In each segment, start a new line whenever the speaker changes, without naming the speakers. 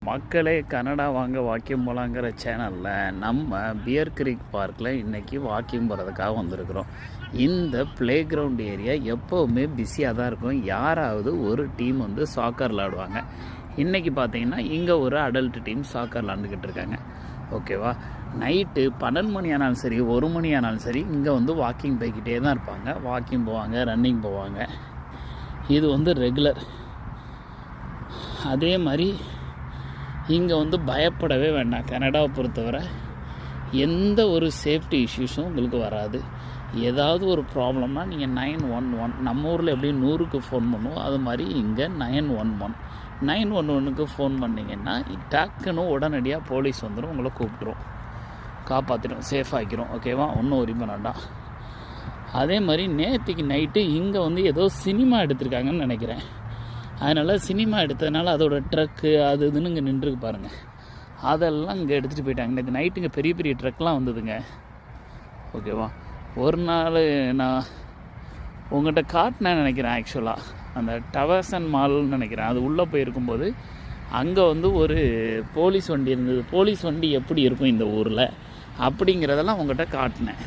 மக்களே, கனடா வாங்க வாக்கிங் போகலாங்கிற சேனலில் நம்ம பியர் கிரீக் பார்க்கில் இன்றைக்கி வாக்கிங் போகிறதுக்காக வந்திருக்கிறோம். இந்த ப்ளே கிரவுண்ட் ஏரியா எப்போவுமே பிஸியாக தான் இருக்கும். யாராவது ஒரு டீம் வந்து சாக்கர் விளாடுவாங்க. இன்றைக்கி பார்த்தீங்கன்னா இங்கே ஒரு அடல்ட் டீம் சாக்கர் விளாண்டுக்கிட்டு இருக்காங்க. ஓகேவா? நைட்டு 12 மணி ஆனாலும் சரி, 1 மணி ஆனாலும் சரி, இங்கே வந்து வாக்கிங் போய்கிட்டே தான் இருப்பாங்க. வாக்கிங் போவாங்க, ரன்னிங் போவாங்க. இது வந்து ரெகுலர். அதே மாதிரி இங்கே வந்து பயப்படவே வேண்டாம். கனடாவை பொறுத்தவரை எந்த ஒரு சேஃப்டி இஷ்யூஸும் உங்களுக்கு வராது. ஏதாவது ஒரு ப்ராப்ளம்னா நீங்கள் 911, நம்ம ஊரில் எப்படி 100க்கு ஃபோன் பண்ணுவோம், அது மாதிரி இங்கே 911க்கு ஃபோன் பண்ணிங்கன்னா டக்குன்னு உடனடியாக போலீஸ் வந்துடும், உங்களை கூப்பிட்ரும், காப்பாற்றிடும், சேஃப் ஆக்கிரும். ஓகேவா? ஒன்றும் ஒரி பண்ண வேண்டாம். அதே மாதிரி நேற்றுக்கு நைட்டு இங்கே வந்து ஏதோ சினிமா எடுத்திருக்காங்கன்னு நினைக்கிறேன். அதனால் சினிமா எடுத்ததுனால அதோட ட்ரக்கு அது இதுன்னு இங்கே நின்றுருக்கு பாருங்கள். அதெல்லாம் இங்கே எடுத்துகிட்டு போயிட்டாங்க. நேற்று நைட்டு இங்கே பெரிய பெரிய ட்ரக்லாம் வந்ததுங்க. ஓகேவா? ஒரு நாள் நான் உங்கள்கிட்ட காட்டினேன் நினைக்கிறேன். ஆக்சுவலாக அந்த டவர்சன் மால்னு நினைக்கிறேன். அது உள்ளே போயிருக்கும்போது அங்கே வந்து ஒரு போலீஸ் வண்டி இருந்தது. போலீஸ் வண்டி எப்படி இருக்கும் இந்த ஊரில் அப்படிங்கிறதெல்லாம் உங்கள்கிட்ட காட்டினேன்.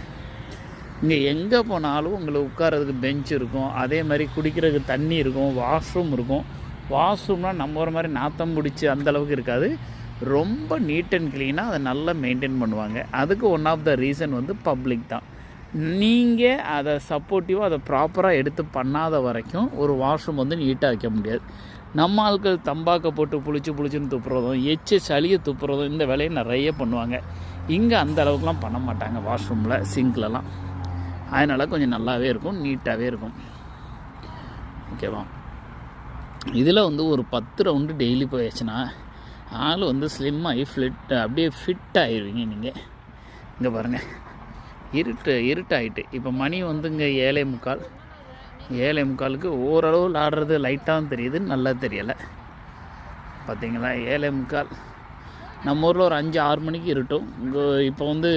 இங்கே எங்கே போனாலும் உங்களுக்கு உட்காரதுக்கு பெஞ்ச் இருக்கும். அதே மாதிரி குடிக்கிறதுக்கு தண்ணி இருக்கும், வாஷ்ரூம் இருக்கும். வாஷ்ரூம்னால் நம்ம ஒரு மாதிரி நாத்தம் பிடிச்சி அந்தளவுக்கு இருக்காது. ரொம்ப நீட் அண்ட் க்ளீனாக அதை நல்லா மெயின்டைன் பண்ணுவாங்க. அதுக்கு ஒன் ஆஃப் த ரீசன் வந்து பப்ளிக் தான். நீங்கள் அதை சப்போர்ட்டிவாக அதை ப்ராப்பராக எடுத்து பண்ணாத வரைக்கும் ஒரு வாஷ்ரூம் வந்து நீட்டாக வைக்க முடியாது. நம்ம ஆட்கள் தம்பாக்கை போட்டு புளிச்சுன்னு துப்புறதும், எச்சு சளியை துப்புறதும், இந்த வேலையை நிறைய பண்ணுவாங்க. இங்கே அந்த அளவுக்குலாம் பண்ண மாட்டாங்க வாஷ்ரூமில், சிங்க்லலாம். அதனால் கொஞ்சம் நல்லாவே இருக்கும், நீட்டாகவே இருக்கும். ஓகேவா? இதில் வந்து ஒரு 10 ரவுண்டு டெய்லி போயாச்சுன்னா ஆள் வந்து ஸ்லிம் ஆகி அப்படியே ஃபிட் ஆகிடுவீங்க. நீங்கள் இங்கே பாருங்கள், இருட்டாயிட்டு இப்போ மணி வந்து இங்கே 7:45 ஓரளவு விளாடுறது லைட்டாகவும் தெரியுது, நல்லா தெரியலை. பார்த்தீங்களா? 7:45. நம்ம ஊரில் ஒரு 5-6 மணிக்கு இருட்டும். இங்கே இப்போ வந்து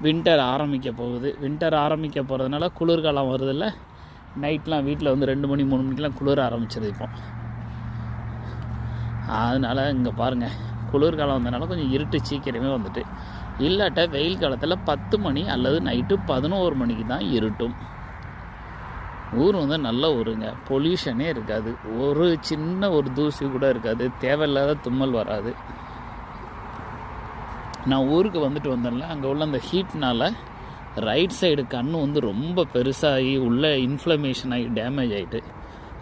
வின்டர் ஆரம்பிக்க போகுது. வின்டர் ஆரம்பிக்க போகிறதுனால குளிர்காலம் வருதில்ல, நைட்லாம் வீட்டில் வந்து 2 மணி 3 மணிக்கெலாம் குளிர ஆரம்பிச்சிருது இப்போ. அதனால் இங்கே பாருங்கள், குளிர்காலம் வந்ததுனால கொஞ்சம் இருட்டு சீக்கிரமே வந்துட்டு. இல்லாட்ட வெயில் காலத்தில் 10 மணி அல்லது நைட்டு 11 மணிக்கு தான் இருட்டும். ஊர் வந்து நல்ல ஊருங்க. பொல்யூஷனே இருக்காது, ஒரு சின்ன ஒரு தூசி கூட இருக்காது, தேவையில்லாத தும்மல் வராது. நான் ஊருக்கு வந்துட்டு வந்தேன்ல, அங்கே உள்ள அந்த ஹீட்னால் ரைட் சைடு கண் வந்து ரொம்ப பெருசாகி உள்ளே இன்ஃப்ளமேஷன் ஆகி டேமேஜ் ஆகிட்டு.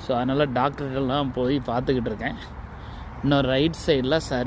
ஸோ அதனால் டாக்டர்கள்லாம் போய் பார்த்துக்கிட்டு இருக்கேன். இன்னும் ரைட் சைடில் சரி